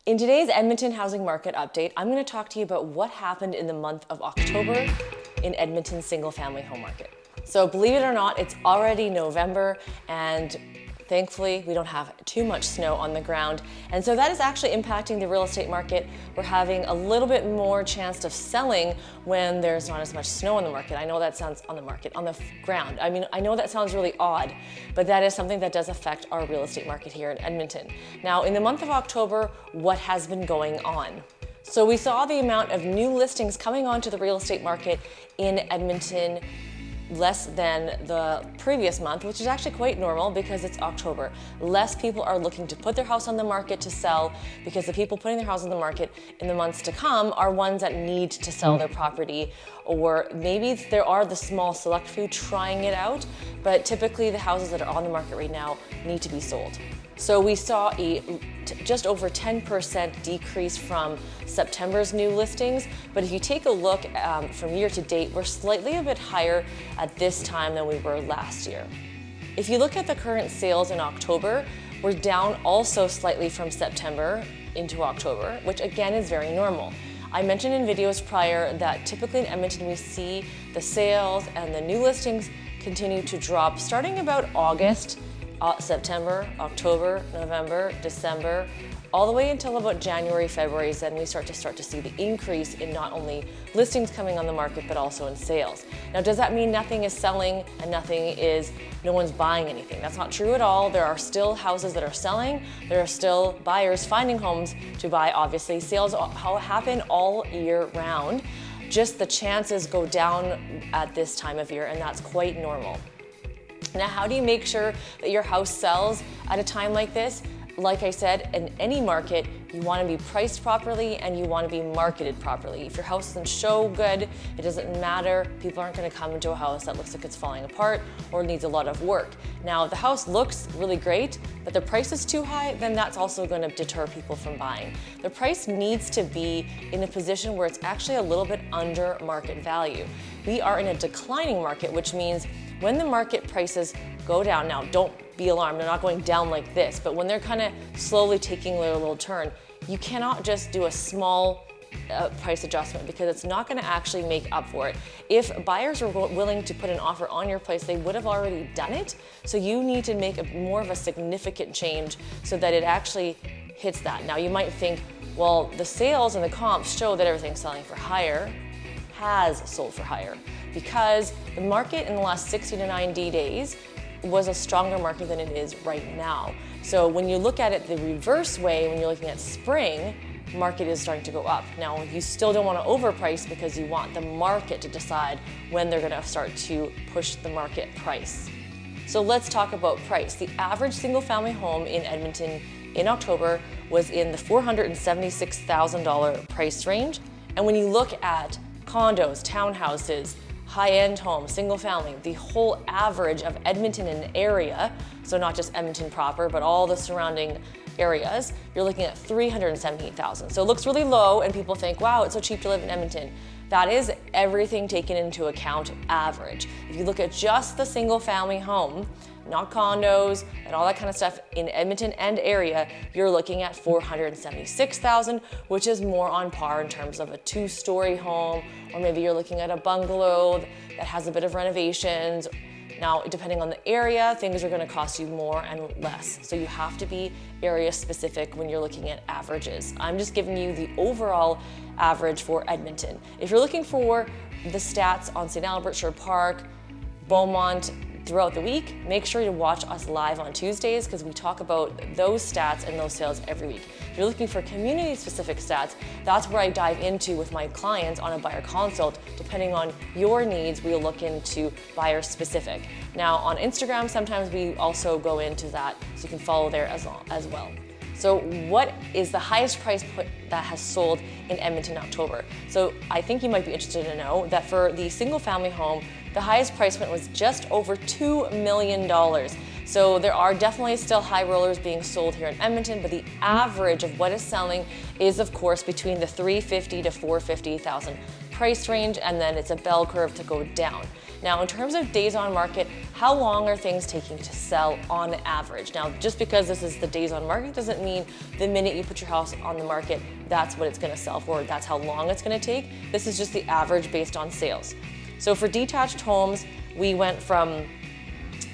In today's Edmonton housing market update, I'm going to talk to you about what happened in the month of October in Edmonton's single-family home market. So believe it or not, it's already November, and thankfully we don't have too much snow on the ground. And so that is actually impacting the real estate market. We're having a little bit more chance of selling when there's not as much snow on the market. I know that sounds on the ground. I mean, I know that sounds really odd, but that is something that does affect our real estate market here in Edmonton. Now, in the month of October, what has been going on? So we saw the amount of new listings coming onto the real estate market in Edmonton less than the previous month, which is actually quite normal because it's October. Less people are looking to put their house on the market to sell because the people putting their house on the market in the months to come are ones that need to sell their property, or maybe there are the small select few trying it out, but typically the houses that are on the market right now need to be sold. So we saw just over 10% decrease from September's new listings, but if you take a look from year to date, we're slightly a bit higher at this time than we were last year. If you look at the current sales in October, we're down also slightly from September into October, which again is very normal. I mentioned in videos prior that typically in Edmonton we see the sales and the new listings continue to drop starting about August, September, October, November, December, all the way until about January, February, then we start to see the increase in not only listings coming on the market, but also in sales. Now, does that mean nothing is selling and no one's buying anything? That's not true at all. There are still houses that are selling. There are still buyers finding homes to buy. Obviously, sales happen all year round. Just the chances go down at this time of year, and that's quite normal. Now, how do you make sure that your house sells at a time like this? Like I said, in any market, you want to be priced properly and you want to be marketed properly. If your house doesn't show good, it doesn't matter. People aren't going to come into a house that looks like it's falling apart or needs a lot of work. Now, if the house looks really great, but the price is too high, then that's also going to deter people from buying. The price needs to be in a position where it's actually a little bit under market value. We are in a declining market, which means when the market prices go down, now don't be alarmed, they're not going down like this, but when they're kind of slowly taking their little turn, you cannot just do a small price adjustment because it's not going to actually make up for it. If buyers are willing to put an offer on your place, they would have already done it. So you need to make more of a significant change so that it actually hits that. Now you might think, well, the sales and the comps show that everything's selling for higher, has sold for higher, because the market in the last 60 to 90 days was a stronger market than it is right now. So when you look at it the reverse way, when you're looking at spring, market is starting to go up. Now, you still don't want to overprice because you want the market to decide when they're going to start to push the market price. So let's talk about price. The average single-family home in Edmonton in October was in the $476,000 price range. And when you look at condos, townhouses, high-end homes, single family, the whole average of Edmonton and area, so not just Edmonton proper, but all the surrounding areas, you're looking at $378,000. So it looks really low and people think, wow, it's so cheap to live in Edmonton. That is everything taken into account average. If you look at just the single family home, not condos and all that kind of stuff in Edmonton and area, you're looking at $476,000, which is more on par in terms of a two-story home, or maybe you're looking at a bungalow that has a bit of renovations. Now, depending on the area, things are going to cost you more and less. So you have to be area specific when you're looking at averages. I'm just giving you the overall average for Edmonton. If you're looking for the stats on St. Albert, Sherwood Park, Beaumont, throughout the week, make sure to watch us live on Tuesdays because we talk about those stats and those sales every week. If you're looking for community-specific stats, that's where I dive into with my clients on a buyer consult. Depending on your needs, we'll look into buyer-specific. Now, on Instagram, sometimes we also go into that, so you can follow there as well. So what is the highest price that has sold in Edmonton in October? So I think you might be interested to know that for the single family home, the highest price point was just over $2 million. So there are definitely still high rollers being sold here in Edmonton, but the average of what is selling is of course between the $350,000 to $450,000 price range, and then it's a bell curve to go down. Now, in terms of days on market, how long are things taking to sell on average? Now, just because this is the days on market doesn't mean the minute you put your house on the market, that's what it's gonna sell for, that's how long it's gonna take. This is just the average based on sales. So for detached homes, we went from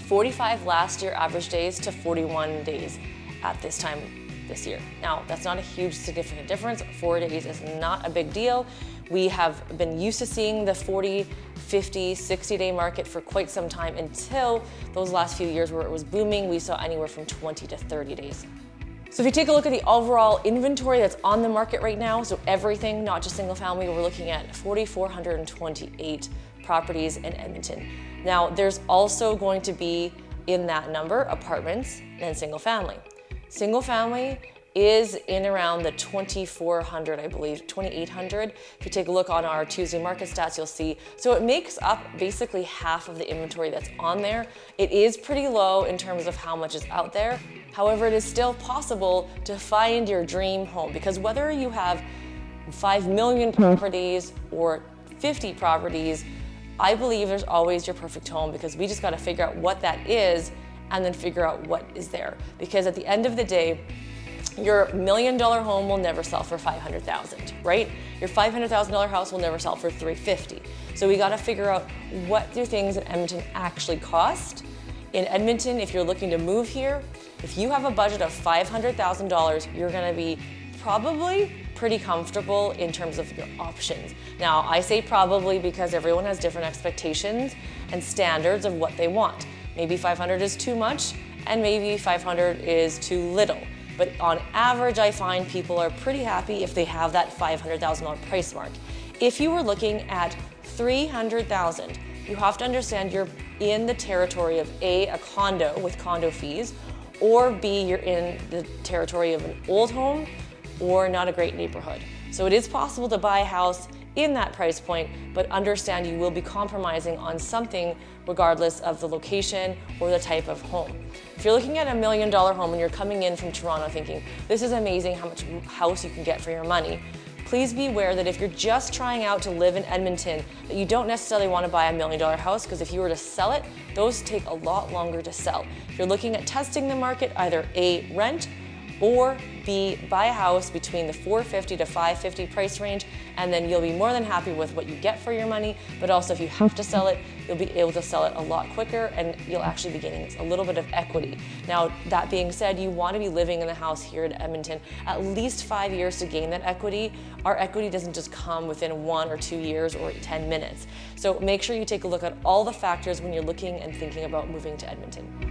45 last year average days to 41 days at this time this year. Now, that's not a huge significant difference. 4 days is not a big deal. We have been used to seeing the 40, 50, 60-day market for quite some time until those last few years where it was booming. We saw anywhere from 20 to 30 days. So if you take a look at the overall inventory that's on the market right now, so everything, not just single family, we're looking at 4,428 properties in Edmonton. Now, there's also going to be in that number apartments and single family. Single family is in around the 2,400, I believe, 2,800. If you take a look on our Tuesday market stats, you'll see. So it makes up basically half of the inventory that's on there. It is pretty low in terms of how much is out there. However, it is still possible to find your dream home, because whether you have 5 million properties or 50 properties, I believe there's always your perfect home, because we just got to figure out what that is and then figure out what is there. Because at the end of the day, your $1 million home will never sell for $500,000, right? Your $500,000 house will never sell for $350,000. So we got to figure out what do things in Edmonton actually cost. In Edmonton, if you're looking to move here, if you have a budget of $500,000, you're going to be probably pretty comfortable in terms of your options. Now, I say probably because everyone has different expectations and standards of what they want. Maybe 500 is too much, and maybe 500 is too little. But on average, I find people are pretty happy if they have that $500,000 price mark. If you were looking at $300,000, you have to understand you're in the territory of a condo with condo fees, or B, you're in the territory of an old home or not a great neighborhood. So it is possible to buy a house in that price point, but understand you will be compromising on something regardless of the location or the type of home. If you're looking at $1 million home and you're coming in from Toronto thinking, this is amazing how much house you can get for your money, please be aware that if you're just trying out to live in Edmonton, that you don't necessarily want to buy a $1 million house, because if you were to sell it, those take a lot longer to sell. If you're looking at testing the market, either A, rent, or B, buy a house between the $450,000 to $550,000 price range, and then you'll be more than happy with what you get for your money. But also, if you have to sell it, you'll be able to sell it a lot quicker, and you'll actually be getting a little bit of equity. Now, that being said, you want to be living in the house here in Edmonton at least 5 years to gain that equity. Our equity doesn't just come within 1 or 2 years or 10 minutes. So make sure you take a look at all the factors when you're looking and thinking about moving to Edmonton.